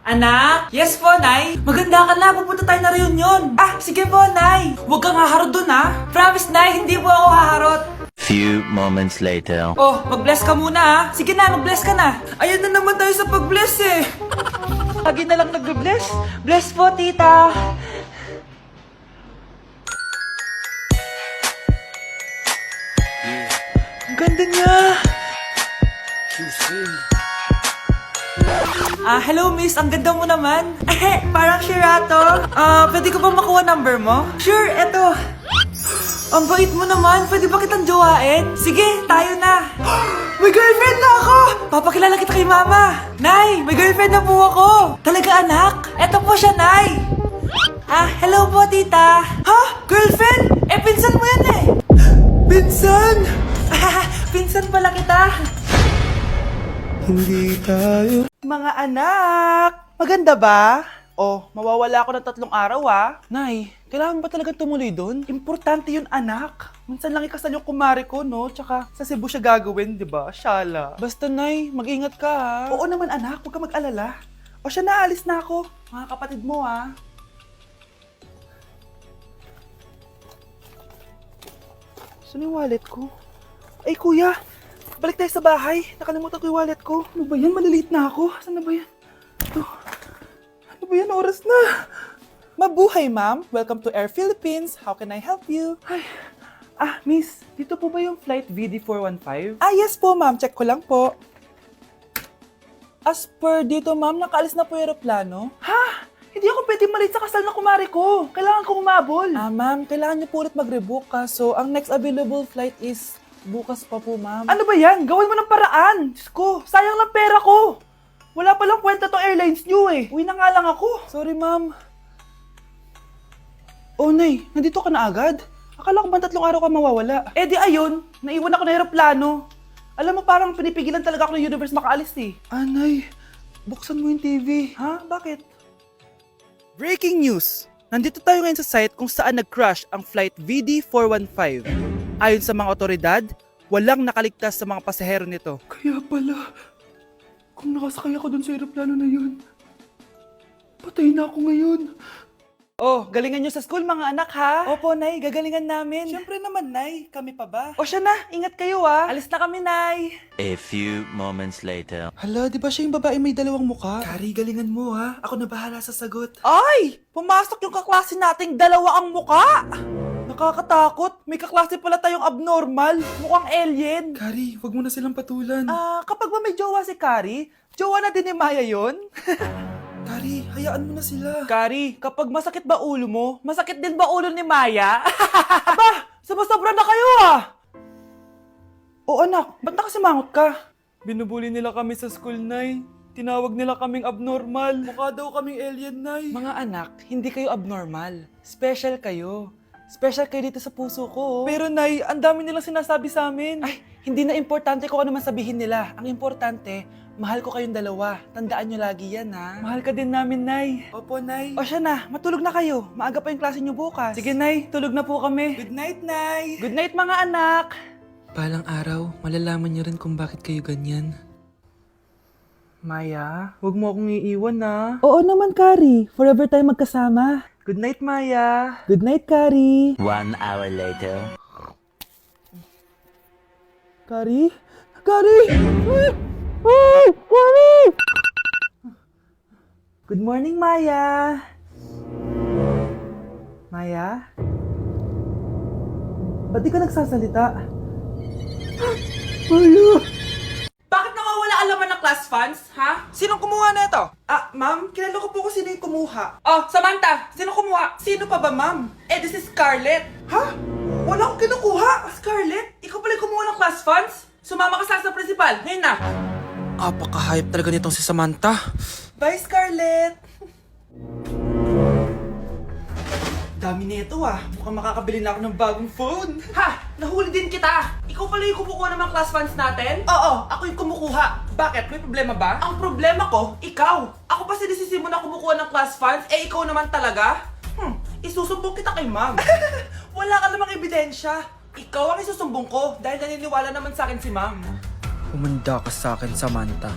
Anak? Yes po, Nay. Maganda ka na, pupunta tayo na reunion. Ah, sige po, Nay. Huwag kang haharot dun, ha? Promise, Nay, hindi po ako haharot. Few moments later. Oh, mag-bless ka muna, ha? Sige na, mag-bless ka na. Ayan na naman tayo sa pag-bless, eh. Lagi na lang nag-bless. Bless po, tita. Ang ganda niya. Hello miss, ang ganda mo naman. Parang Shirato. Pwede ko ba makuha number mo? Sure, eto. Ang bait mo naman, pwede ba kitang jowain? Sige, tayo na. May girlfriend na ako! Papakilala kita kay mama. Nay, may girlfriend na po ako. Talaga anak? Eto po siya, Nay. Hello po tita. Ha? Girlfriend? Pinsan mo yan eh. Pinsan? Pinsan pala kita. Hindi tayo. Mga anak, maganda ba? Oh, mawawala ako ng 3 araw Nay, kailangan ba talaga tumuloy doon? Importante yun anak. Minsan lang ikasal yung kumare ko, no? Tsaka sa Cebu siya gagawin, di ba? Shala. Basta Nay, mag-ingat ka ha. Oo naman anak, huwag ka mag-alala. O siya na, alis na ako. Mga kapatid mo Saan yung wallet ko? Ay kuya, balik tayo sa bahay. Nakalimutan ko yung wallet ko. Ano ba yan? Maliliit na ako. Saan na ba yan? Ito. Ano ba yan? Oras na. Mabuhay, ma'am. Welcome to Air Philippines. How can I help you? Ay. Miss. Dito po ba yung flight VD415? Yes po, ma'am. Check ko lang po. As per dito, ma'am, nakaalis na po yung aeroplano. Ha? Hindi ako pwede malit sa kasal na kumari ko. Kailangan ko umabol. Ma'am, kailangan niyo po ulit mag-rebook So, ang next available flight is bukas pa po, ma'am. Ano ba yan? Gawin mo ng paraan. Diyos ko, sayang lang pera ko. Wala palang kwenta tong airlines nyo eh. Uwi na nga lang ako. Sorry, ma'am. Oh, Nay, nandito ka na agad? Akala ko ba 3 araw ka mawawala? Di ayun, naiwan ako ng aeroplano. Alam mo, parang pinipigilan talaga ako ng universe makaalis eh. Nay, buksan mo yung TV. Ha? Bakit? Breaking news! Nandito tayo ngayon sa site kung saan nag-crash ang flight VD415. Ayon sa mga otoridad, walang nakaligtas sa mga pasahero nito. Kaya pala, kung nakasakay ako dun sa aeroplano na yun, patay na ako ngayon. Oh, galingan nyo sa school mga anak ha? Opo, Nay, gagalingan namin. Siyempre naman, Nay. Kami pa ba? O siya na, ingat kayo Alis na kami, Nay. A few moments later. Hala, di ba siya yung babae may 2 muka? Kari, galingan mo ha. Ako na bahala sa sagot. Ay! Pumasok yung kaklase nating 2 ang muka! Nakakatakot. May kaklase pala tayong abnormal. Mukhang alien. Kari, wag mo na silang patulan. Kapag ba may jowa si Kari, jowa na din ni Maya yon? Kari, hayaan mo na sila. Kari, kapag masakit ba ulo mo, masakit din ba ulo ni Maya? Aba, sumasobra na kayo O anak, ba't nakasimangot ka? Binubuli nila kami sa school, Nay. Tinawag nila kaming abnormal. Mukha daw kaming alien, Nay. Mga anak, hindi kayo abnormal. Special kayo. Special kayo dito sa puso ko. Pero Nay, ang dami nilang sinasabi sa amin. Ay, hindi na importante kung ano man sabihin nila. Ang importante, mahal ko kayong 2. Tandaan nyo lagi yan, ha? Mahal ka din namin, Nay. Opo, Nay. O siya na, matulog na kayo. Maaga pa yung klase nyo bukas. Sige, Nay, tulog na po kami. Good night, Nay. Good night, mga anak. Balang araw, malalaman niyo rin kung bakit kayo ganyan. Maya, huwag mo akong iiwan, na. Oo naman, Kari. Forever tayo magkasama. Good night, Maya. Good night, Kari. 1 hour later. Kari? Kari! Kari! Good morning, Maya. Maya? Ba't di ka nagsasalita? Maya! Bakit nawawala alaman ng class funds, ha? Sinong kumuha na ito? Ma'am, kilala ko po kung sino yung kumuha. Oh, Samantha, sino kumuha? Sino pa ba, ma'am? This is Scarlett. Ha? Wala akong kinukuha. Scarlett, ikaw pala yung kumuha ng class funds? Sumama ka sa principal, ngayon na. Apaka-hype talaga nitong si Samantha. Bye, Scarlett! Dami na ito Mukhang makakabili na ako ng bagong phone. Ha! Nahuli din kita! Ikaw pala yung kumukuha ng mga class funds natin? Oo, ako yung kumukuha. Bakit? May problema ba? Ang problema ko, ikaw! Ako pa sinisisi mo na kumukuha ng class funds, ikaw naman talaga? Isusumbong kita kay ma'am. Wala ka namang ebidensya. Ikaw ang isusumbong ko dahil naniniwala naman sa akin si ma'am. Humanda ka sa akin, Samantha.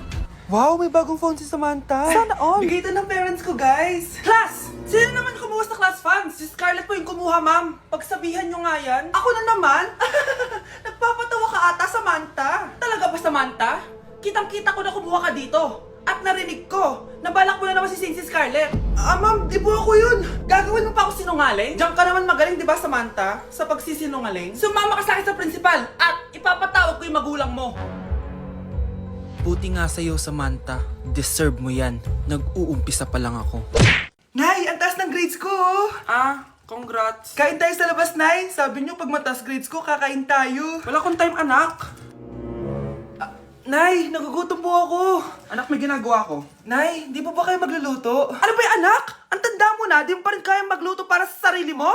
Wow, may bagong phone si Samantha. Sana all. Bigay ito ng parents ko, guys. Class! Sino naman kumuha sa class funds? Si Scarlett po yung kumuha, ma'am. Pagsabihan nyo nga yan. Ako na naman? Nagpapatawa ka ata, Samantha. Talaga ba, Samantha? Kitang-kita ko na kumuha ka dito. At narinig ko, nabalak mo na naman si Scarlett. Ma'am, di po ako yun. Gagawin mo pa ako sinungaling? Diyan ka naman magaling, di ba, Samantha? Sa pagsisinungaling? Sumama ka sa akin sa principal at ipapatawag ko yung magulang mo. Buti nga sa'yo, Samantha. Deserve mo yan. Nag-uumpisa pa lang ako. Nay, ang taas ng grades ko! Congrats. Kain tayo sa labas, Nay. Sabi niyo, pag mataas grades ko, kakain tayo. Wala akong time, anak. Nay, nagugutom po ako. Anak, may ginagawa ko. Nay, di po ba kayo magluluto? Ano ba yung anak? Ang tanda mo na, di mo pa rin kaya magluto para sa sarili mo?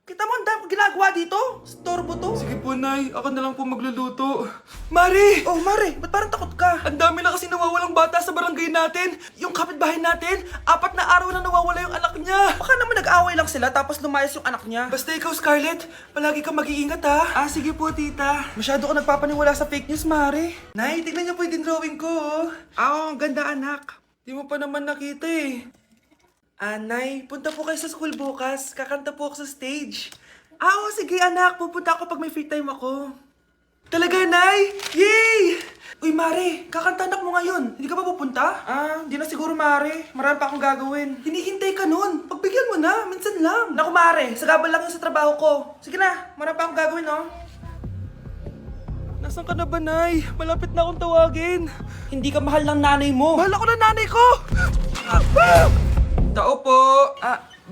Kita mo, ang dami ko ginagawa dito. Storbo to. Sige po, Nay. Ako na lang po magluluto. Mari! Oh, Mari, ba't parang takot ka? Ang dami na kasi nawawalang bata sa barangay natin. Yung kapitbahay natin, 4 na araw na nawawala yung anak niya. Baka naman nag-away lang sila tapos lumayas yung anak niya. Basta ikaw, Scarlett, palagi kang mag-iingat ha. Sige po, tita. Masyado ka nagpapaniwala sa fake news, Mari. Nay, tignan niyo po yung drawing ko. Ang ganda, anak. Di mo pa naman nakita eh. Nay, punta po kayo sa school bukas. Kakanta po ako sa stage. Sige, anak. Pupunta ako pag may free time ako. Talaga, Nay? Yay! Uy, Mare, kakanta anak mo ngayon. Hindi ka ba pupunta? Hindi na siguro, Mare. Marami pa akong gagawin. Hinihintay ka nun. Pagbigyan mo na, minsan lang. Naku, Mare, sagabal lang yun sa trabaho ko. Sige na, marami pa akong gagawin, no? Nasaan ka na ba, Nay? Malapit na akong tawagin. Hindi ka mahal ng nanay mo. Mahal ako ng nanay ko! Tao po.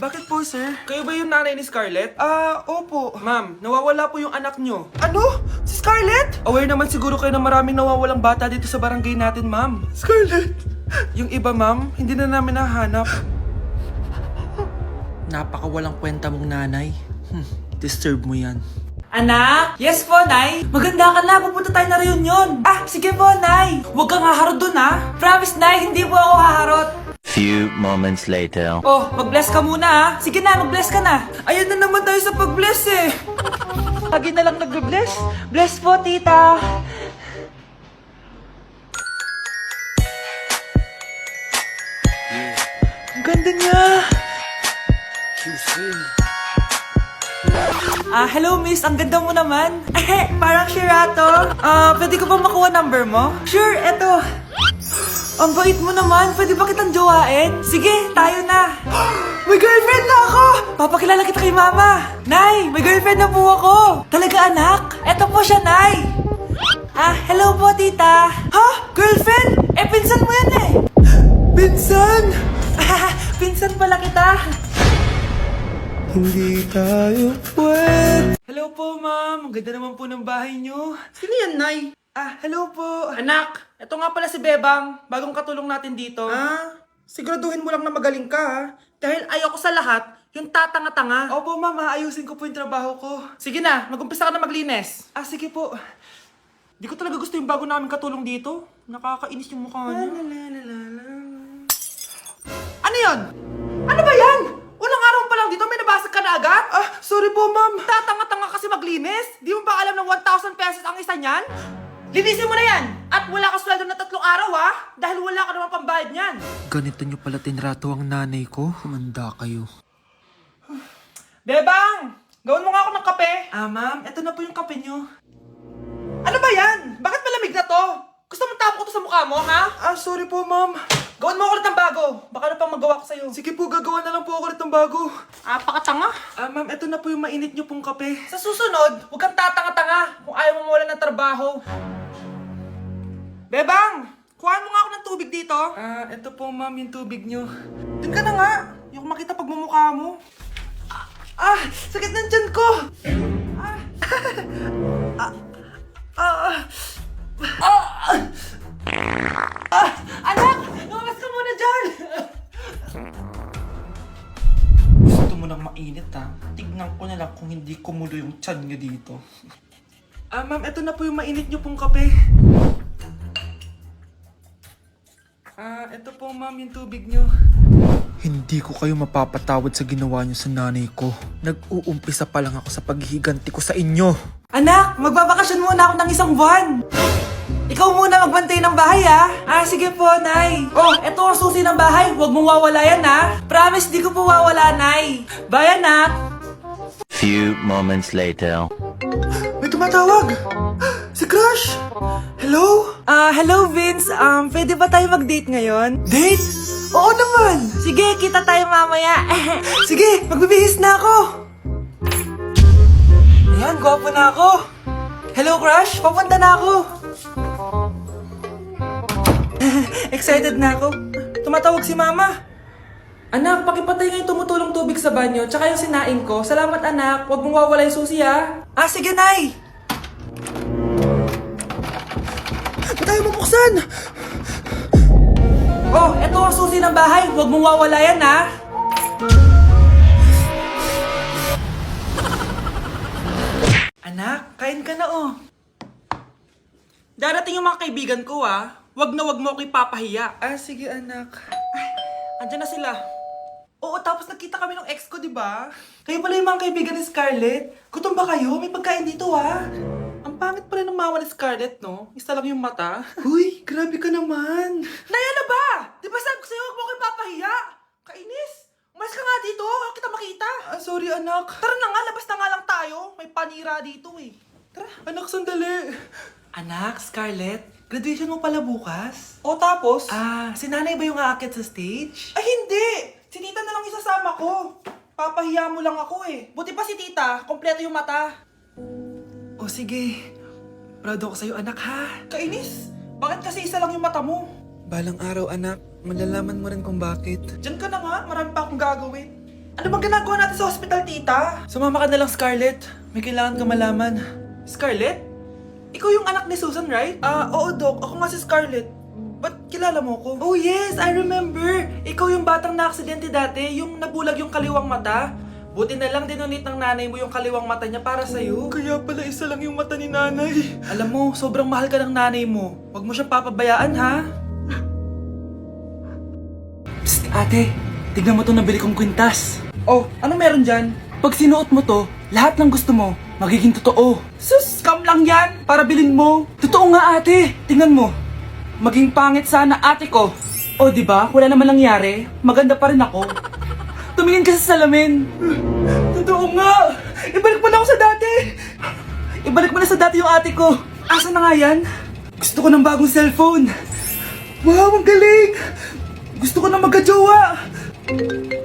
Bakit po, sir? Kayo ba yung nanay ni Scarlett? Opo. Ma'am, nawawala po yung anak nyo. Ano? Si Scarlett? Aware naman siguro kayo na maraming nawawalang bata dito sa barangay natin, ma'am. Scarlett! Yung iba, ma'am, hindi na namin nahanap. Napakawalang kwenta mong nanay. Deserve mo yan. Anak? Yes po, Nay. Maganda ka na. Pupunta tayo na reunion. Sige po, Nay. Huwag kang haharot dun, ha? Promise, Nay, hindi po ako haharot. Few moments later. Oh, mag-bless ka muna, ha? Sige na, mag-bless ka na. Ayan na naman tayo sa pag-bless, eh. Lagi na lang nag-bless. Bless po, tita. Ang ganda niya. Hello miss, ang ganda mo naman. Parang Shirato. Pwede ko ba makuha number mo? Sure, eto. Ang bait mo naman, pwede ba kitang jowain? Sige, tayo na. May girlfriend na ako! Papakilala kita kay mama. Nay, may girlfriend na po ako. Talaga anak? Eto po siya, Nay. Hello po tita. Ha? Girlfriend? Pinsan mo yan eh. Pinsan! Pinsan pala kita. Hindi tayo pwede. Hello po, ma'am. Ang ganda naman po ng bahay niyo. Sino yan, Nay? Hello po. Anak, ito nga pala si Bebang. Bagong katulong natin dito. Siguraduhin mo lang na magaling ka, ha? Dahil ayoko sa lahat, yung tatanga-tanga. Opo, ma'am. Ayusin ko po yung trabaho ko. Sige na, mag-umpisa ka na maglinis. Sige po. Di ko talaga gusto yung bago namin katulong dito. Nakakainis yung mukha niya. Ano yun? Ano ba yan? Unang araw pa lang dito, may nabasag ka na agad? Sorry po, ma'am. Tatanga-tanga kasi maglinis. Di mo ba alam na 1,000 pesos ang isa niyan? Linisin mo na yan! At wala ka sweldo na 3 araw, ha? Dahil wala ka naman pambayad niyan. Ganito nyo pala tinrato ang nanay ko. Humanda kayo. Bebang! Gawin mo nga ako ng kape. Ma'am, eto na po yung kape niyo. Ano ba yan? Bakit malamig na to? Gusto mo tapo ko to sa mukha mo, ha? Sorry po, ma'am. Gawin mo ako ulit ng bago. Baka na pang magawa ko sa'yo. Sige po, gagawa na lang po ako ulit ng bago. Pakatanga. Ma'am, eto na po yung mainit niyo pong kape. Sa susunod, huwag kang tatanga-tanga kung ayaw mo mawalan ng trabaho. Bebang! Kuhaan mo nga ako ng tubig dito. Eto po, ma'am, yung tubig niyo. Doon ka na nga. Yung makita pagmumukha mo. Sakit ng tiyan ko. Anak! Lumabas ka muna dyan! Gusto mo nang mainit, ha? Tignan ko na lang kung hindi kumulo yung tiyan niyo dito. Ma'am, eto na po yung mainit niyo pong kape. Eto po, ma'am, yung tubig niyo. Hindi ko kayo mapapatawad sa ginawa nyo sa nanay ko. Nag-uumpisa pa lang ako sa paghihiganti ko sa inyo. Anak, magbabakasyon muna ako ng 1 buwan. Ikaw muna magbantay ng bahay, ha? Ah, sige po, Nay. Oh, eto ang susi ng bahay. Huwag mong wawala yan, ha? Promise, di ko po wawala, Nay. Bye, anak. Few moments later. May tumatawag! Si Crush! Hello? Hello, Vince. Pwede ba tayo mag-date ngayon? Date? Oo naman! Sige, kita tayo mamaya. Sige, magbibihis na ako! Ayan, gwapo na ako! Hello, Crush! Papunta na ako! Excited na ako. Tumatawag si Mama. Anak, pakipatay nga yung tumutulong tubig sa banyo, tsaka yung sinaing ko. Salamat, anak. Huwag mong wawala yung susi, ha? Ah, sige, Nay! Ba't tayo mabuksan? Oh, eto ang susi ng bahay. Huwag mong wawala yan, ha? Anak, kain ka na, oh. Darating yung mga kaibigan ko, ah. Wag na wag mo ako ipapahiya. Ah, sige, anak. Ay, andyan na sila. Oo, tapos nagkita kami ng ex ko, di ba? Kayo pala yung mga kaibigan ni Scarlett. Gutom ba kayo? May pagkain dito, ah. Ang pangit pala ng mama ni Scarlett, no? Isa lang yung mata. Uy, grabe ka naman. Naya na ba? Di ba sabi ko sa'yo, wag mo ako ipapahiya? Kainis. Umalis ka nga dito. Huwag kita makita. Ah, sorry, anak. Tara na nga, labas na nga lang tayo. May panira dito, eh. Tara. Anak, sandali. Anak, Scarlett, graduation mo pala bukas? O tapos? Ah, si nanay ba yung aakyat sa stage? Ay, hindi! Si tita na lang isasama ko. Papahiya mo lang ako eh. Buti pa si tita, kompleto yung mata. O sige, proud ako sa'yo anak ha. Kainis, bakit kasi isa lang yung mata mo? Balang araw anak, malalaman mo rin kung bakit. Diyan ka na nga, marami pa akong gagawin. Ano bang ginagawa natin sa hospital, tita? Sumama ka na lang, Scarlett. May kailangan ka malaman. Scarlett? Ikaw yung anak ni Susan, right? Oo, Doc. Ako nga si Scarlett. Ba't kilala mo ko? Oh, yes! I remember! Ikaw yung batang na-aksidente dati, yung nabulag yung kaliwang mata. Buti na lang dinonate ng nanay mo yung kaliwang mata niya para sa'yo. Kaya pala isa lang yung mata ni nanay. Alam mo, sobrang mahal ka ng nanay mo. Huwag mo siyang papabayaan, ha? Psst, ate. Tignan mo to nabili kong kwintas. Oh, anong meron dyan? Pag sinuot mo to, lahat ng gusto mo, magiging totoo. Sus, scam lang yan! Para bilhin mo. Totoo nga ate, tingnan mo. Maging pangit sana ate ko. O di ba? Wala naman nangyari. Maganda pa rin ako. Tumingin ka sa salamin. Totoo nga. Ibalik mo na ako sa dati. Ibalik mo na sa dati yung ate ko. Asa na nga yan? Gusto ko ng bagong cellphone. Wow, ang galing. Gusto ko na magka-jowa.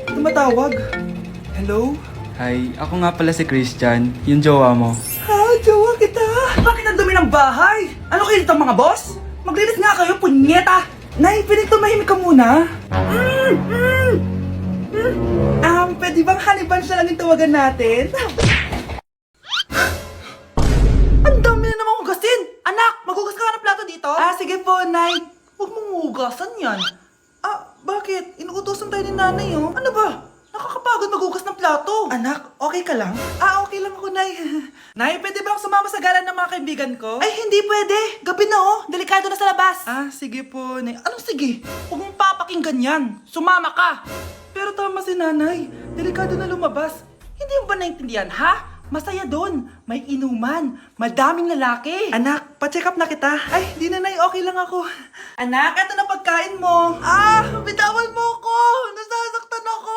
Tumatawag. Hello? Hi, ako nga pala si Christian, yung jowa mo. Ha, jowa kita. Bakit ang dumi ng bahay? Ano kayo dito mga boss? Maglinis nga kayo, punyeta! Nay, pwede tumahimik ka muna? Pwede bang haliban siya lang yung tawagan natin? Ang dami na namang hugasin! Anak, maghugas ka ng plato dito? Ah, sige po, Nay. Huwag mong hugasan yan. Ah, bakit? Inuutosan tayo ni nanay, oh. Ano ba? Nakakapagod maghugas ng plato. Anak, okay ka lang? Ah, okay lang ako, Nay. Nay, pwede ba akong sumama sa gala ng mga kaibigan ko? Ay, hindi pwede. Gabi na, oh. Delikado na sa labas. Ah, sige po, Nay. Anong sige? Huwag mong papakinggan yan. Sumama ka. Pero tama si Nanay. Delikado na lumabas. Hindi mo ba naintindihan, ha? Masaya doon. May inuman. Madaming lalaki. Anak, pa-check up na kita. Ay, di na, Nay. Okay lang ako. Anak, eto na pagkain mo. Ah, bitawan mo ko. Nasasaktan ako.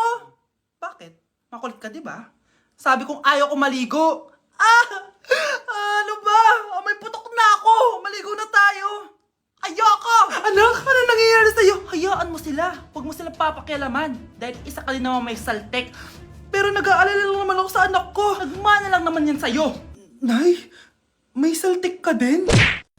Bakit? Makulit ka, di ba? Sabi kong ayaw ko maligo. Ano ba? May putok na ako. Maligo na tayo. Ayoko! Anak, ano nangyayari sa'yo? Hayaan mo sila. Huwag mo silang papakialaman. Dahil isa ka din naman may saltek. Pero nag-aalala lang naman ako sa anak ko. Nagmana lang naman yan sa'yo. Nay, may saltik ka din?